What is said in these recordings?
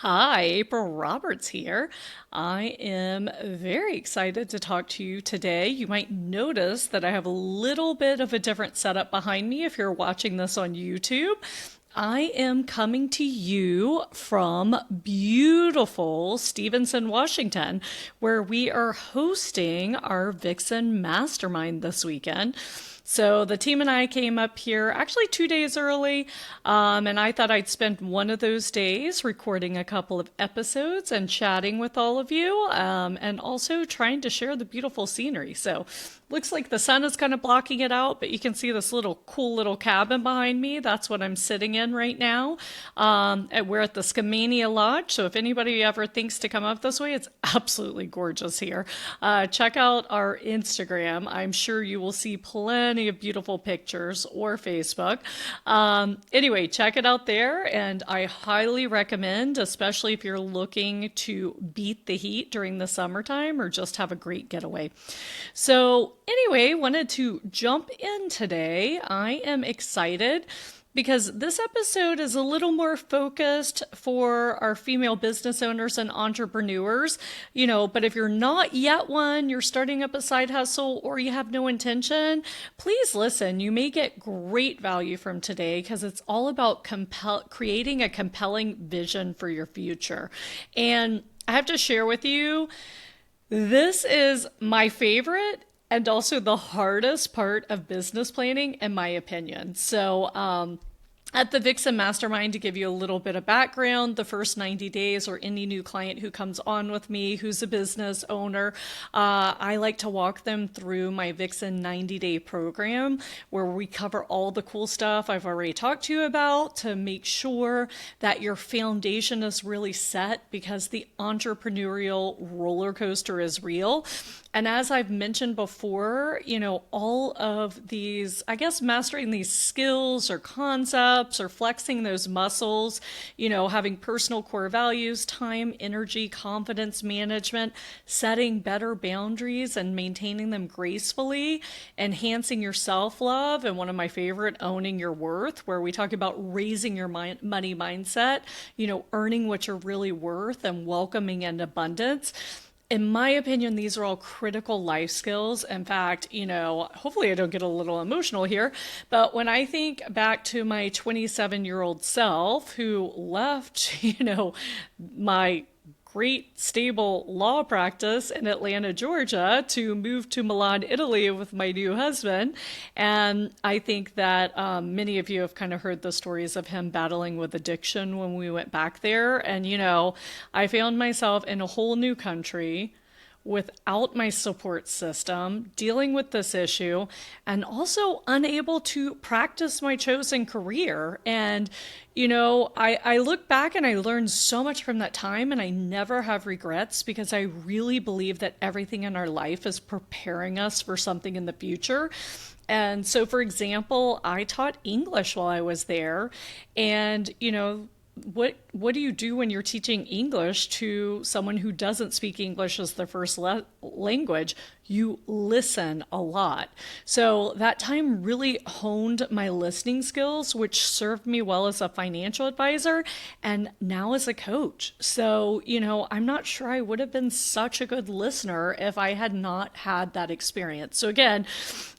Hi, April Roberts here. I am very excited to talk to you today. You might notice that I have a little bit of a different setup behind me if you're watching this on YouTube. I am coming to you from beautiful Stevenson, Washington, where we are hosting our Vixen Mastermind this weekend. So the team and I came up here actually 2 days early, and I thought I'd spend one of those days recording a couple of episodes and chatting with all of you, and also trying to share the beautiful scenery. So looks like the sun is kind of blocking it out, but you can see this little cool little cabin behind me. That's what I'm sitting in right now. And we're at the Skamania Lodge, so if anybody ever thinks to come up this way, it's absolutely gorgeous here. Check out our Instagram. I'm sure you will see plenty of beautiful pictures, or Facebook. Anyway, check it out there, and I highly recommend, especially if you're looking to beat the heat during the summertime or just have a great getaway. So anyway, wanted to jump in today. I am excited because this episode is a little more focused for our female business owners and entrepreneurs, but if you're not yet one, you're starting up a side hustle, or you have no intention, please listen. You may get great value from today because it's all about creating a compelling vision for your future. And I have to share with you, this is my favorite and also the hardest part of business planning, in my opinion. At the Vixen Mastermind, to give you a little bit of background, the first 90 days, or any new client who comes on with me who's a business owner, I like to walk them through my Vixen 90-day program where we cover all the cool stuff I've already talked to you about to make sure that your foundation is really set, because the entrepreneurial roller coaster is real. And as I've mentioned before, all of these, I guess, mastering these skills or concepts or flexing those muscles, having personal core values, time, energy, confidence management, setting better boundaries and maintaining them gracefully, enhancing your self-love, and one of my favorite, owning your worth, where we talk about raising your money mindset, earning what you're really worth and welcoming in abundance. In my opinion, these are all critical life skills. In fact, hopefully I don't get a little emotional here, but when I think back to my 27-year-old self who left, my great stable law practice in Atlanta, Georgia, to move to Milan, Italy with my new husband. And I think that many of you have kind of heard the stories of him battling with addiction when we went back there. And, I found myself in a whole new country without my support system, dealing with this issue, and also unable to practice my chosen career. And, I look back and I learned so much from that time, and I never have regrets because I really believe that everything in our life is preparing us for something in the future. And so, for example, I taught English while I was there, and, what do you do when you're teaching English to someone who doesn't speak English as their first language? You listen a lot. So that time really honed my listening skills, which served me well as a financial advisor and now as a coach. So, I'm not sure I would have been such a good listener if I had not had that experience. So again,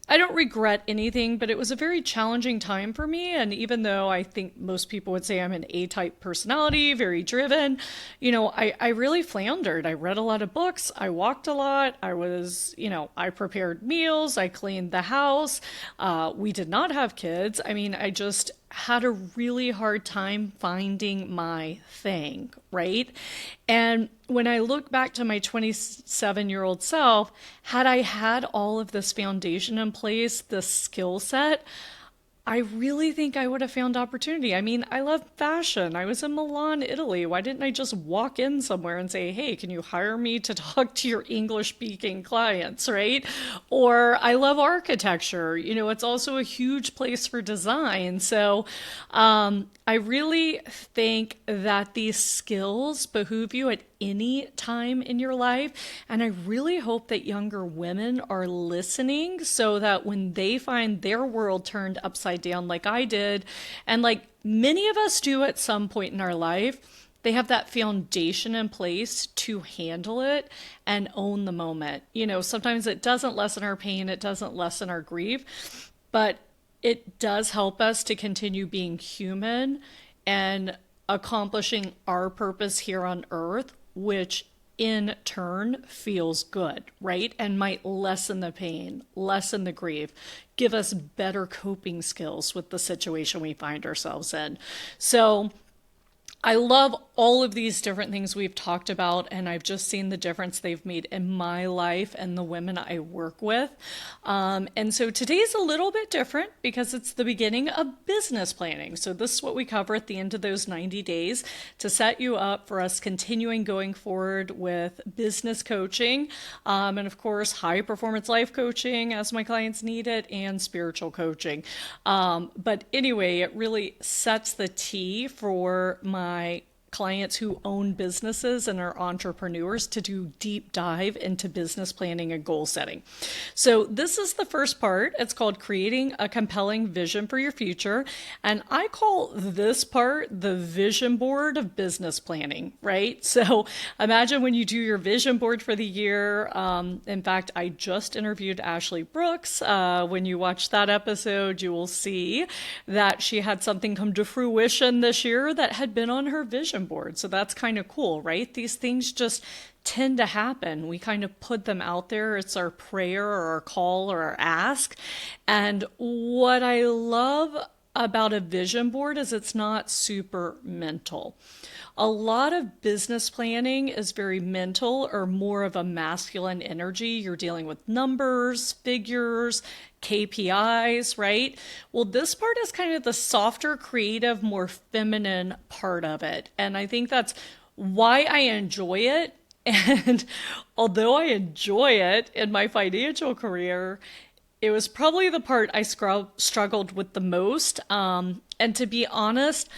I don't regret anything, but it was a very challenging time for me. And even though I think most people would say I'm an A-type personality, very driven, I really floundered. I read a lot of books. I walked a lot. I prepared meals. I cleaned the house. We did not have kids. I just had a really hard time finding my thing, right? And when I look back to my 27-year-old self, had I had all of this foundation in place, this skill set, I really think I would have found opportunity. I love fashion. I was in Milan, Italy. Why didn't I just walk in somewhere and say, hey, can you hire me to talk to your English speaking clients, right? Or I love architecture. It's also a huge place for design. So I really think that these skills behoove you at any time in your life. And I really hope that younger women are listening so that when they find their world turned upside down like I did, and like many of us do at some point in our life, they have that foundation in place to handle it and own the moment. Sometimes it doesn't lessen our pain, it doesn't lessen our grief, but it does help us to continue being human and accomplishing our purpose here on earth, which in turn feels good, right? And might lessen the pain, lessen the grief, give us better coping skills with the situation we find ourselves in. So I love all of these different things we've talked about, and I've just seen the difference they've made in my life and the women I work with. And so today's a little bit different because it's the beginning of business planning. So this is what we cover at the end of those 90 days to set you up for us continuing going forward with business coaching, and of course, high performance life coaching as my clients need it, and spiritual coaching. But anyway, it really sets the tee for my clients who own businesses and are entrepreneurs to do deep dive into business planning and goal setting. So this is the first part. It's called creating a compelling vision for your future. And I call this part the vision board of business planning, right? So imagine when you do your vision board for the year. In fact, I just interviewed Ashley Brooks. When you watch that episode, you will see that she had something come to fruition this year that had been on her vision board. So that's kind of cool, right? These things just tend to happen. We kind of put them out there. It's our prayer or our call or our ask. And what I love about a vision board is it's not super mental. A lot of business planning is very mental or more of a masculine energy. You're dealing with numbers, figures, KPIs, right? Well, this part is kind of the softer, creative, more feminine part of it. And I think that's why I enjoy it. And although I enjoy it in my financial career, it was probably the part I struggled with the most. And to be honest,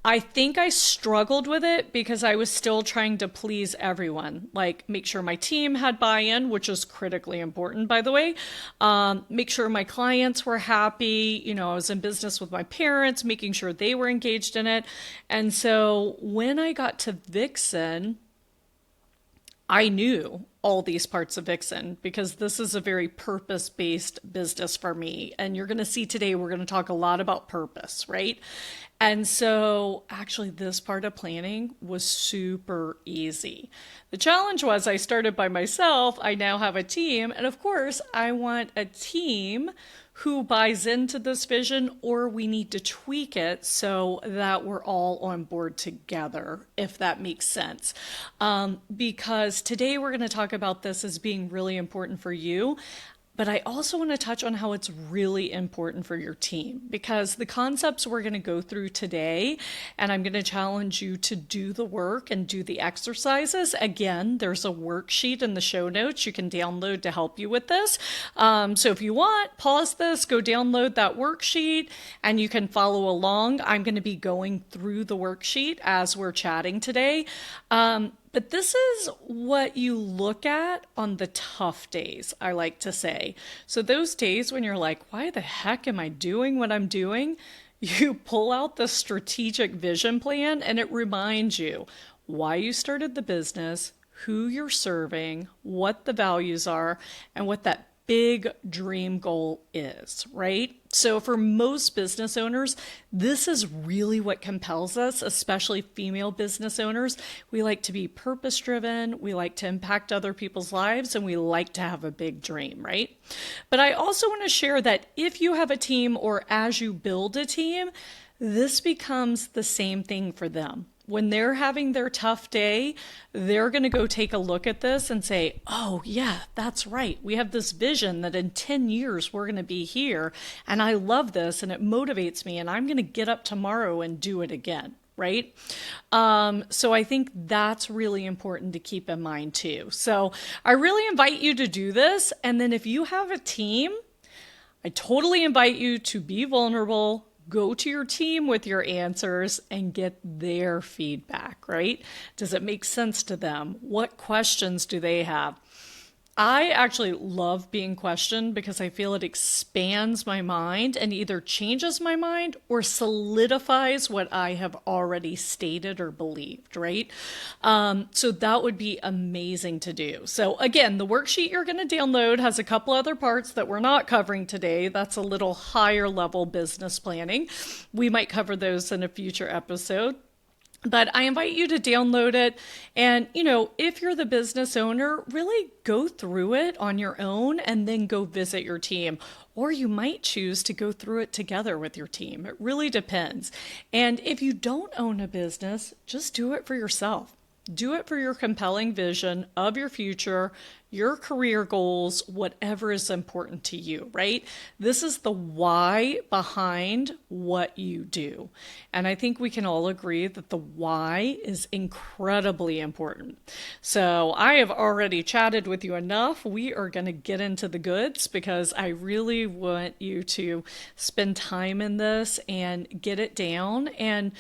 I think I struggled with it because I was still trying to please everyone, like make sure my team had buy-in, which is critically important, by the way. Make sure my clients were happy. I was in business with my parents, making sure they were engaged in it. And so when I got to Vixen, I knew all these parts of Vixen because this is a very purpose-based business for me. And you're going to see today, we're going to talk a lot about purpose, right? And so actually this part of planning was super easy. The challenge was I started by myself. I now have a team. And of course, I want a team who buys into this vision, or we need to tweak it so that we're all on board together, if that makes sense. Because today we're going to talk about this as being really important for you. But I also want to touch on how it's really important for your team, because the concepts we're going to go through today, and I'm going to challenge you to do the work and do the exercises. Again, there's a worksheet in the show notes you can download to help you with this. So if you want, pause this, go download that worksheet, and you can follow along. I'm going to be going through the worksheet as we're chatting today. But this is what you look at on the tough days, I like to say. So those days when you're like, why the heck am I doing what I'm doing? You pull out the strategic vision plan and it reminds you why you started the business, who you're serving, what the values are, and what that big dream goal is, right? So for most business owners, this is really what compels us, especially female business owners. We like to be purpose-driven, we like to impact other people's lives, and we like to have a big dream, right? But I also want to share that if you have a team or as you build a team, this becomes the same thing for them. When they're having their tough day, they're going to go take a look at this and say, oh, yeah, that's right. We have this vision that in 10 years we're going to be here. And I love this and it motivates me. And I'm going to get up tomorrow and do it again. Right? So I think that's really important to keep in mind too. So I really invite you to do this. And then if you have a team, I totally invite you to be vulnerable. Go to your team with your answers and get their feedback, right? Does it make sense to them? What questions do they have? I actually love being questioned because I feel it expands my mind and either changes my mind or solidifies what I have already stated or believed, right? So that would be amazing to do. So again, the worksheet you're going to download has a couple other parts that we're not covering today. That's a little higher level business planning. We might cover those in a future episode. But I invite you to download it. And, if you're the business owner, really go through it on your own and then go visit your team. Or you might choose to go through it together with your team. It really depends. And if you don't own a business, just do it for yourself. Do it for your compelling vision of your future, your career goals, whatever is important to you, right? This is the why behind what you do. And I think we can all agree that the why is incredibly important. So I have already chatted with you enough. We are going to get into the goods because I really want you to spend time in this and get it down and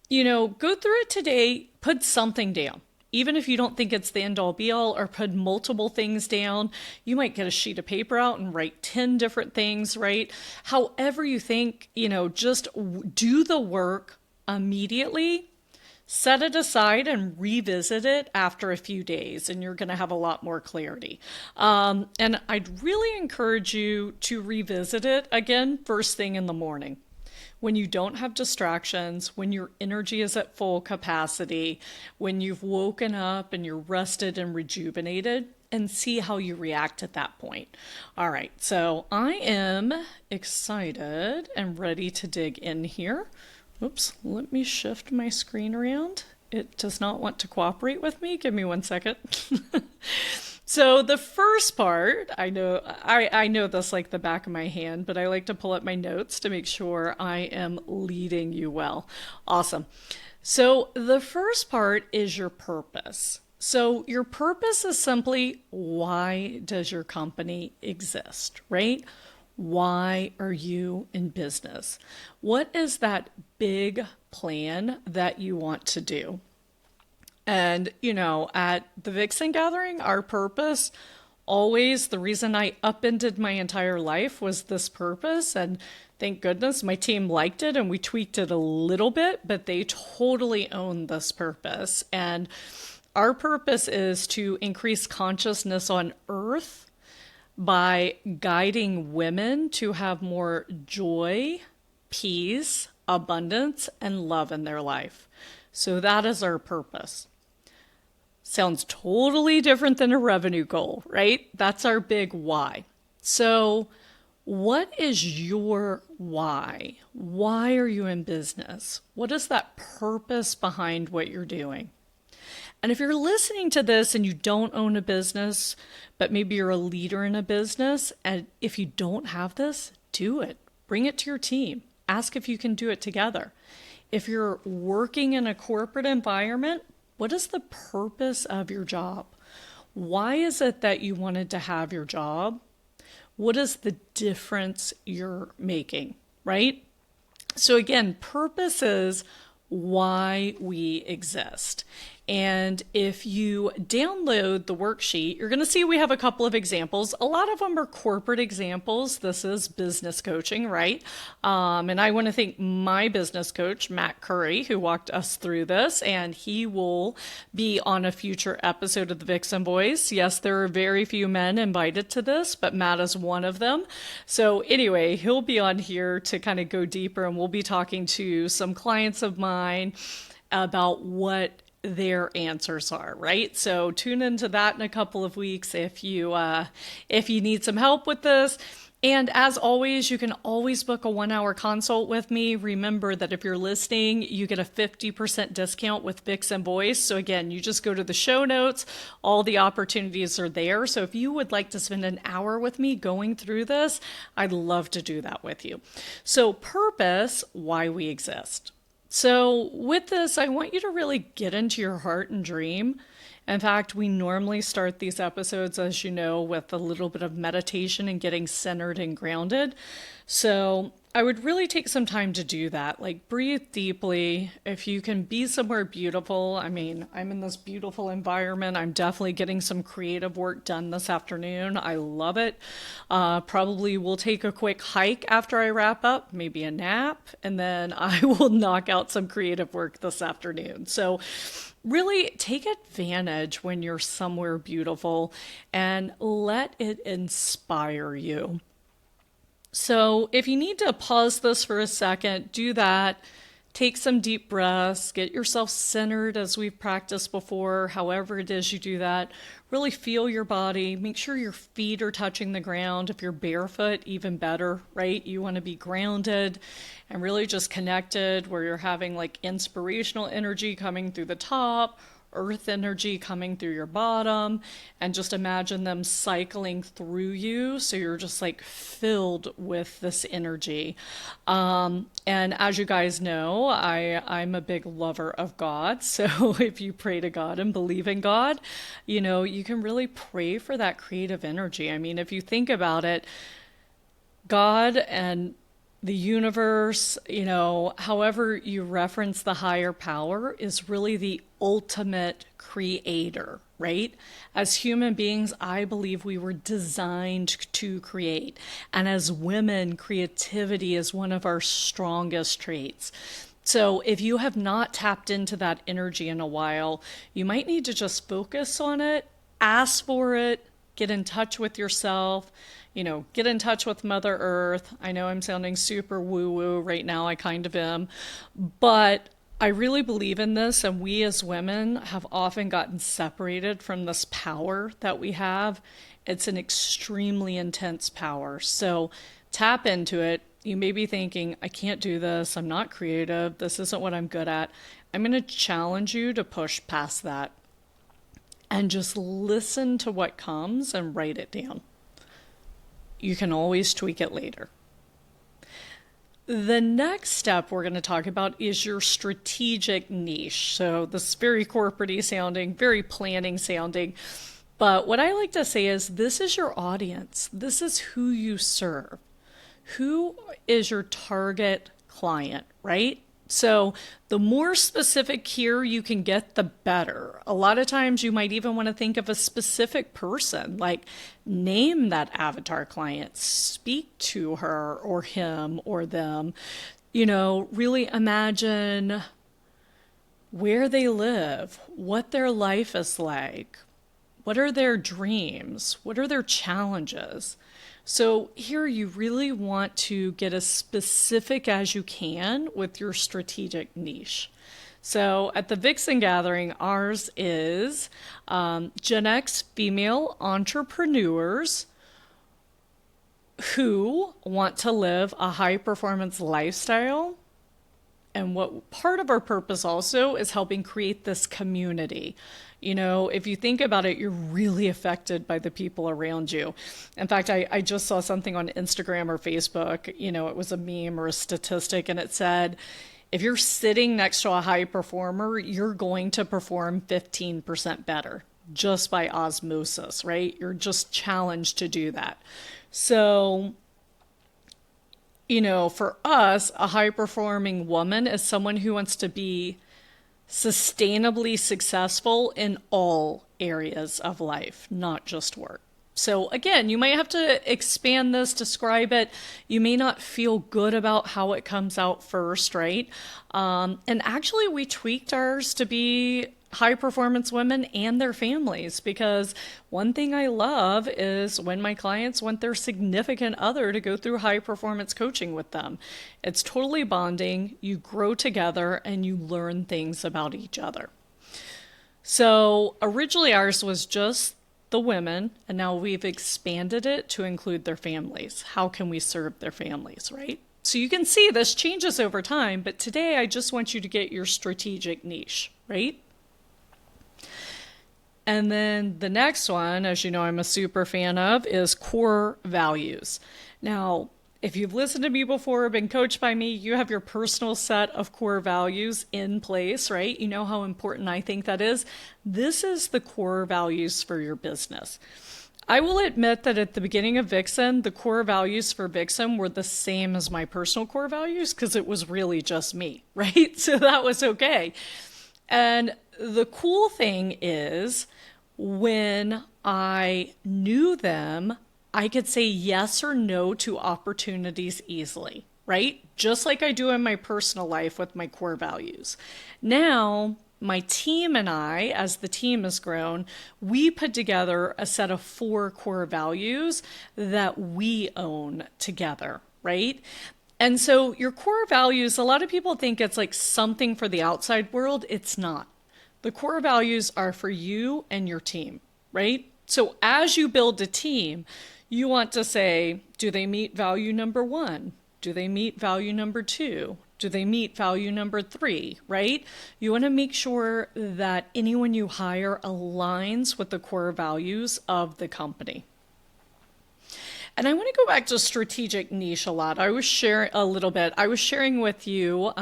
go through it today, put something down. Even if you don't think it's the end all be all, or put multiple things down, you might get a sheet of paper out and write 10 different things, right? However you think, just do the work immediately, set it aside and revisit it after a few days, and you're going to have a lot more clarity. And I'd really encourage you to revisit it again first thing in the morning, when you don't have distractions, when your energy is at full capacity, when you've woken up and you're rested and rejuvenated, and see how you react at that point. All right, so I am excited and ready to dig in here. Oops, let me shift my screen around. It does not want to cooperate with me. Give me 1 second. So the first part, I know this like the back of my hand, but I like to pull up my notes to make sure I am leading you well. Awesome. So the first part is your purpose. So your purpose is simply, why does your company exist, right? Why are you in business? What is that big plan that you want to do? And, at the Vixen gathering, our purpose, always the reason I upended my entire life was this purpose. And thank goodness my team liked it and we tweaked it a little bit, but they totally own this purpose. And our purpose is to increase consciousness on earth by guiding women to have more joy, peace, abundance, and love in their life. So that is our purpose. Sounds totally different than a revenue goal, right? That's our big why. So what is your why? Why are you in business? What is that purpose behind what you're doing? And if you're listening to this and you don't own a business, but maybe you're a leader in a business, and if you don't have this, do it. Bring it to your team. Ask if you can do it together. If you're working in a corporate environment, what is the purpose of your job? Why is it that you wanted to have your job? What is the difference you're making, right? So again, purpose is why we exist. And if you download the worksheet, you're going to see we have a couple of examples. A lot of them are corporate examples. This is business coaching, right? And I want to thank my business coach, Matt Curry, who walked us through this, and he will be on a future episode of the Vixen Voice. Yes, there are very few men invited to this, but Matt is one of them. So anyway, he'll be on here to kind of go deeper, and we'll be talking to some clients of mine about what their answers are, right? So tune into that in a couple of weeks if you need some help with this. And as always, you can always book a 1-hour consult with me. Remember that if you're listening, you get a 50% discount with Vixen Voice. So again, you just go to the show notes. All the opportunities are there. So if you would like to spend an hour with me going through this, I'd love to do that with you. So purpose, why we exist. So with this, I want you to really get into your heart and dream. In fact, we normally start these episodes, as you know, with a little bit of meditation and getting centered and grounded. So I would really take some time to do that. Like, breathe deeply. If you can be somewhere beautiful, I mean, I'm in this beautiful environment. I'm definitely getting some creative work done this afternoon. I love it. Probably will take a quick hike after I wrap up, maybe a nap, and then I will knock out some creative work this afternoon. So, really take advantage when you're somewhere beautiful and let it inspire you. So, if you need to pause this for a second, do that. Take some deep breaths, get yourself centered as we've practiced before, however it is you do that. Really feel your body. Make sure your feet are touching the ground. If you're barefoot, even better, right? You want to be grounded and really just connected where you're having like inspirational energy coming through the top, earth energy coming through your bottom, and just imagine them cycling through you so you're just like filled with this energy. And as you guys know, I'm a big lover of God. So if you pray to God and believe in God, you can really pray for that creative energy. I mean, if you think about it, God and the universe, however you reference the higher power, is really the ultimate creator, right? As human beings, I believe we were designed to create. And as women, creativity is one of our strongest traits. So if you have not tapped into that energy in a while, you might need to just focus on it, ask for it, get in touch with yourself, get in touch with Mother Earth. I know I'm sounding super woo woo right now. I kind of am. But I really believe in this, and we as women have often gotten separated from this power that we have. It's an extremely intense power. So tap into it. You may be thinking, I can't do this. I'm not creative. This isn't what I'm good at. I'm going to challenge you to push past that and just listen to what comes and write it down. You can always tweak it later. The next step we're going to talk about is your strategic niche. So this is very corporate-y sounding, very planning sounding. But what I like to say is this is your audience. This is who you serve. Who is your target client, right? So the more specific here you can get, the better. A lot of times you might even want to think of a specific person, like name that avatar client, speak to her or him or them, really imagine where they live, what their life is like, what are their dreams, what are their challenges. So here you really want to get as specific as you can with your strategic niche. So at the Vixen gathering, ours is Gen X female entrepreneurs who want to live a high performance lifestyle. And what part of our purpose also is helping create this community. If you think about it, you're really affected by the people around you. In fact, I just saw something on Instagram or Facebook, it was a meme or a statistic, and it said, if you're sitting next to a high performer, you're going to perform 15% better just by osmosis, right? You're just challenged to do that. So, for us, a high performing woman is someone who wants to be sustainably successful in all areas of life, not just work. So again, you might have to expand this, describe it. You may not feel good about how it comes out first, right? And actually, we tweaked ours to be high performance women and their families, because one thing I love is when my clients want their significant other to go through high performance coaching with them. It's totally bonding. You grow together and you learn things about each other. So originally ours was just the women, and now we've expanded it to include their families. How can we serve their families, right? So you can see this changes over time, but today I just want you to get your strategic niche, right? And then the next one, as you know, I'm a super fan of, is core values. Now, if you've listened to me before, been coached by me, you have your personal set of core values in place, right? You know how important I think that is. This is the core values for your business. I will admit that at the beginning of Vixen, the core values for Vixen were the same as my personal core values because it was really just me, right? So that was okay. And the cool thing is when I knew them, I could say yes or no to opportunities easily, right? Just like I do in my personal life with my core values. Now, my team and I, as the team has grown, we put together a set of 4 core values that we own together, right? And so your core values, a lot of people think it's like something for the outside world. It's not. The core values are for you and your team, right? So as you build a team, you want to say, do they meet value number 1? Do they meet value number 2? Do they meet value number 3, right? You want to make sure that anyone you hire aligns with the core values of the company. And I want to go back to strategic niche a lot. I was sharing a little bit. I was sharing with you,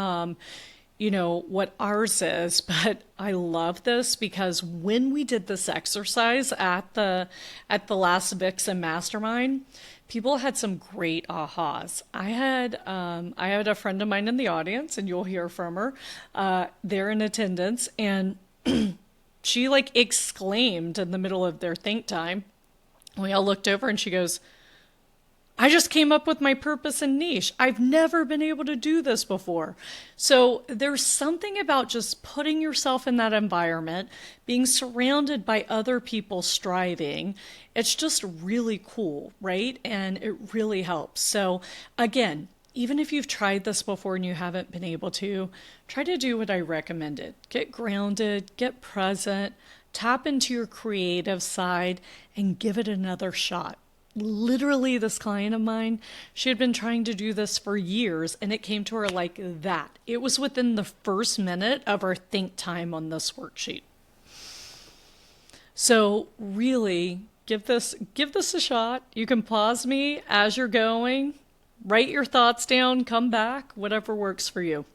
what ours is, but I love this because when we did this exercise at the last Vixen Mastermind, people had some great ahas. I had a friend of mine in the audience, and you'll hear from her. They're in attendance, and she like exclaimed in the middle of their think time. We all looked over, and she goes, I just came up with my purpose and niche. I've never been able to do this before. So there's something about just putting yourself in that environment, being surrounded by other people striving. It's just really cool, right? And it really helps. So again, even if you've tried this before and you haven't been able to, try to do what I recommended. Get grounded, get present, tap into your creative side, and give it another shot. Literally, this client of mine, she had been trying to do this for years, and it came to her like that. It was within the first minute of our think time on this worksheet. So really, give this a shot. You can pause me as you're going, write your thoughts down, come back, whatever works for you.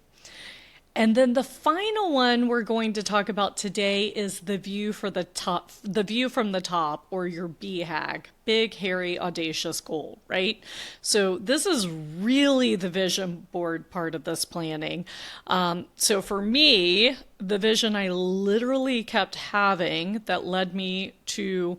And then the final one we're going to talk about today is the view from the top, or your BHAG, big, hairy, audacious goal, right? So this is really the vision board part of this planning. So for me, the vision I literally kept having that led me to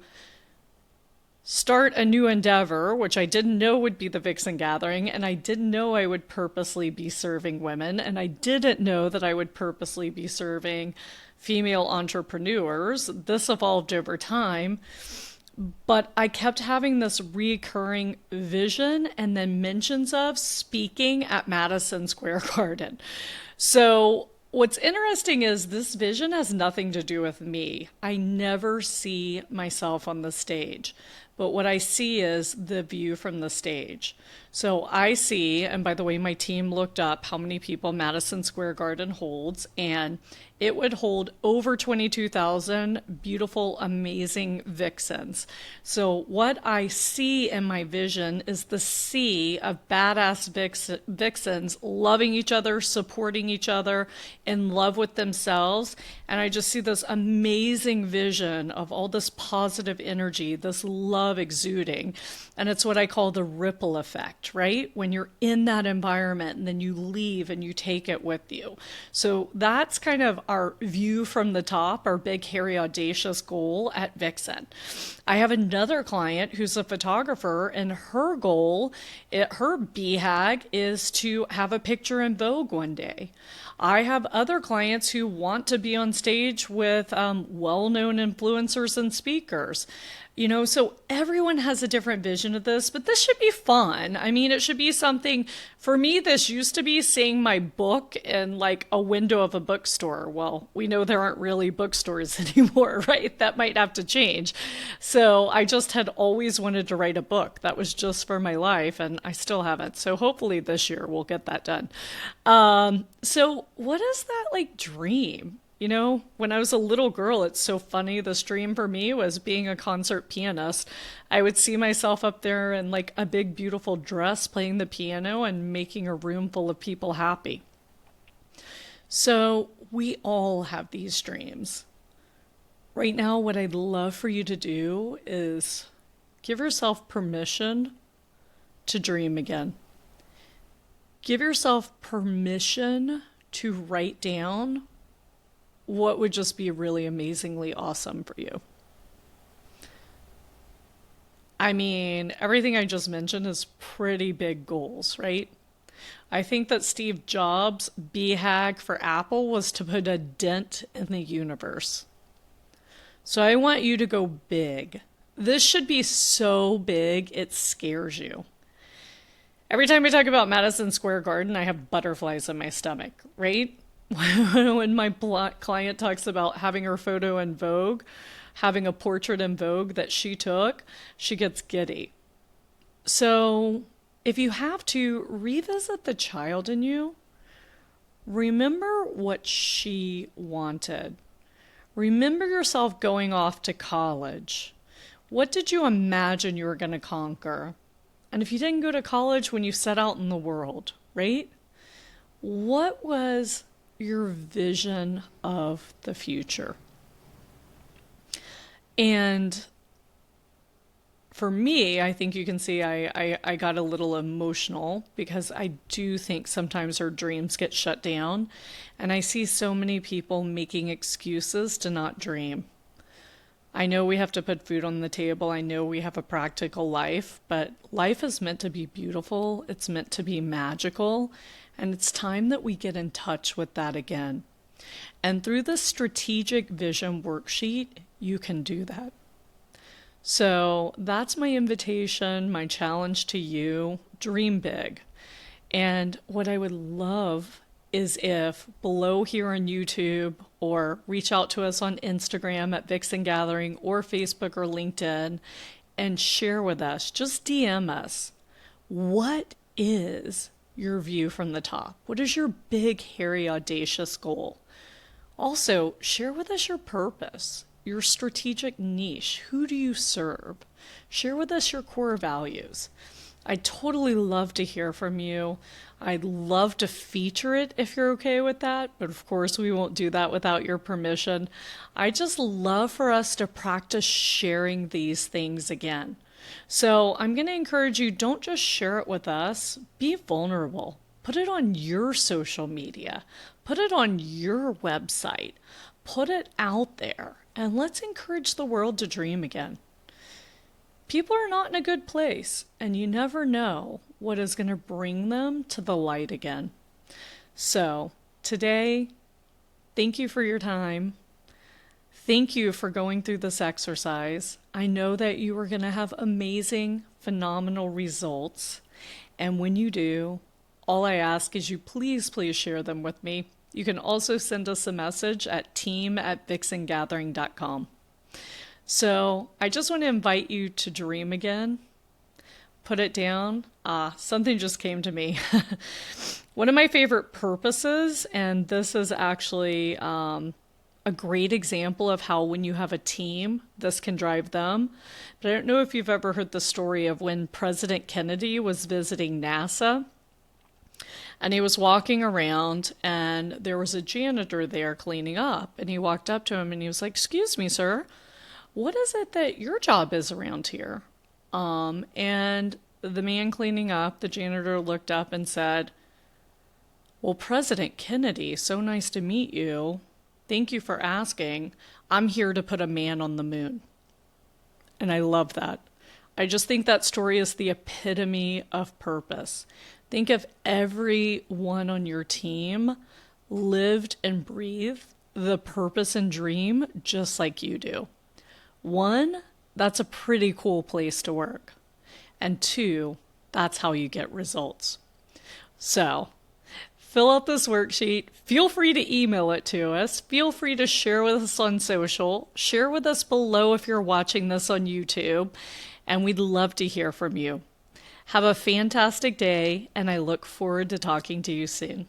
start a new endeavor, which I didn't know would be the Vixen Gathering, and I didn't know I would purposely be serving women, and I didn't know that I would purposely be serving female entrepreneurs. This evolved over time, but I kept having this recurring vision and then mentions of speaking at Madison Square Garden. So what's interesting is this vision has nothing to do with me. I never see myself on the stage. But what I see is the view from the stage. So I see, and by the way, my team looked up how many people Madison Square Garden holds, and it would hold over 22,000 beautiful, amazing Vixens. So what I see in my vision is the sea of badass Vixens loving each other, supporting each other, in love with themselves. And I just see this amazing vision of all this positive energy, this love exuding. And it's what I call the ripple effect, right? When you're in that environment and then you leave and you take it with you. So that's kind of our view from the top, our big, hairy, audacious goal at Vixen. I have another client who's a photographer, and her goal, her BHAG, is to have a picture in Vogue one day. I have other clients who want to be on stage with well-known influencers and speakers. So everyone has a different vision of this, but this should be fun. I mean, it should be something, for me, this used to be seeing my book in like a window of a bookstore. Well, we know there aren't really bookstores anymore, right? That might have to change. So I just had always wanted to write a book. That was just for my life, and I still haven't. So hopefully this year we'll get that done. So what is that like dream? When I was a little girl, it's so funny. This dream for me was being a concert pianist. I would see myself up there in like a big, beautiful dress playing the piano and making a room full of people happy. So we all have these dreams. Right now, what I'd love for you to do is Give yourself permission to dream again. Give yourself permission to write down what would just be really amazingly awesome for you. I mean, everything I just mentioned is pretty big goals, right? I think that Steve Jobs' BHAG for Apple was to put a dent in the universe. So I want you to go big. This should be so big it scares you. Every time I talk about Madison Square Garden, I have butterflies in my stomach, right? When my client talks about having her photo in Vogue, having a portrait in Vogue that she took, she gets giddy. So if you have to revisit the child in you, remember what she wanted. Remember yourself going off to college. What did you imagine you were going to conquer? And if you didn't go to college when you set out in the world, right? What was your vision of the future? And for me, I think you can see I got a little emotional because I do think sometimes our dreams get shut down. And I see so many people making excuses to not dream. I know we have to put food on the table. I know we have a practical life, but life is meant to be beautiful. It's meant to be magical. And it's time that we get in touch with that again. And through the strategic vision worksheet, you can do that. So that's my invitation, my challenge to you. Dream big. And what I would love is if below here on YouTube, or reach out to us on Instagram at Vixen Gathering, or Facebook or LinkedIn, and share with us, just DM us, what is your view from the top? What is your big, hairy, audacious goal? Also, share with us your purpose, your strategic niche. Who do you serve? Share with us your core values. I'd totally love to hear from you. I'd love to feature it if you're okay with that, but of course we won't do that without your permission. I just love for us to practice sharing these things again. So I'm going to encourage you, don't just share it with us, be vulnerable. Put it on your social media. Put it on your website. Put it out there, and let's encourage the world to dream again. People are not in a good place, and you never know what is going to bring them to the light again. So today, thank you for your time. Thank you for going through this exercise. I know that you are going to have amazing, phenomenal results. And when you do, all I ask is you please share them with me. You can also send us a message at team@vixengathering.com. So I just want to invite you to dream again. Put it down. Something just came to me. One of my favorite purposes, and this is actually a great example of how when you have a team, this can drive them. But I don't know if you've ever heard the story of when President Kennedy was visiting NASA. And he was walking around, and there was a janitor there cleaning up. And he walked up to him and he was like, "Excuse me, sir. What is it that your job is around here?" And the man cleaning up, the janitor, looked up and said, "Well, President Kennedy, so nice to meet you. Thank you for asking. I'm here to put a man on the moon." And I love that. I just think that story is the epitome of purpose. Think if everyone on your team lived and breathed the purpose and dream just like you do. One, that's a pretty cool place to work. And two, that's how you get results. So, fill out this worksheet. Feel free to email it to us. Feel free to share with us on social. Share with us below if you're watching this on YouTube. And we'd love to hear from you. Have a fantastic day, and I look forward to talking to you soon.